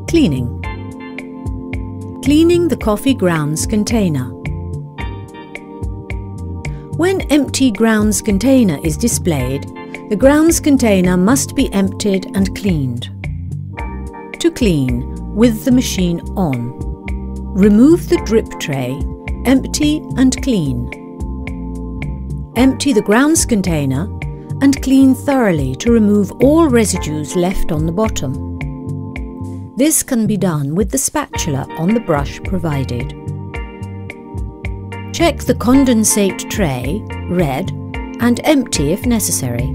Cleaning. Cleaning the coffee grounds container. When empty grounds container is displayed, the grounds container must be emptied and cleaned. To clean, with the machine on, remove the drip tray, empty and clean. Empty the grounds container and clean thoroughly to remove all residues left on the bottom. This can be done with the spatula on the brush provided. Check the condensate tray, red, and empty if necessary.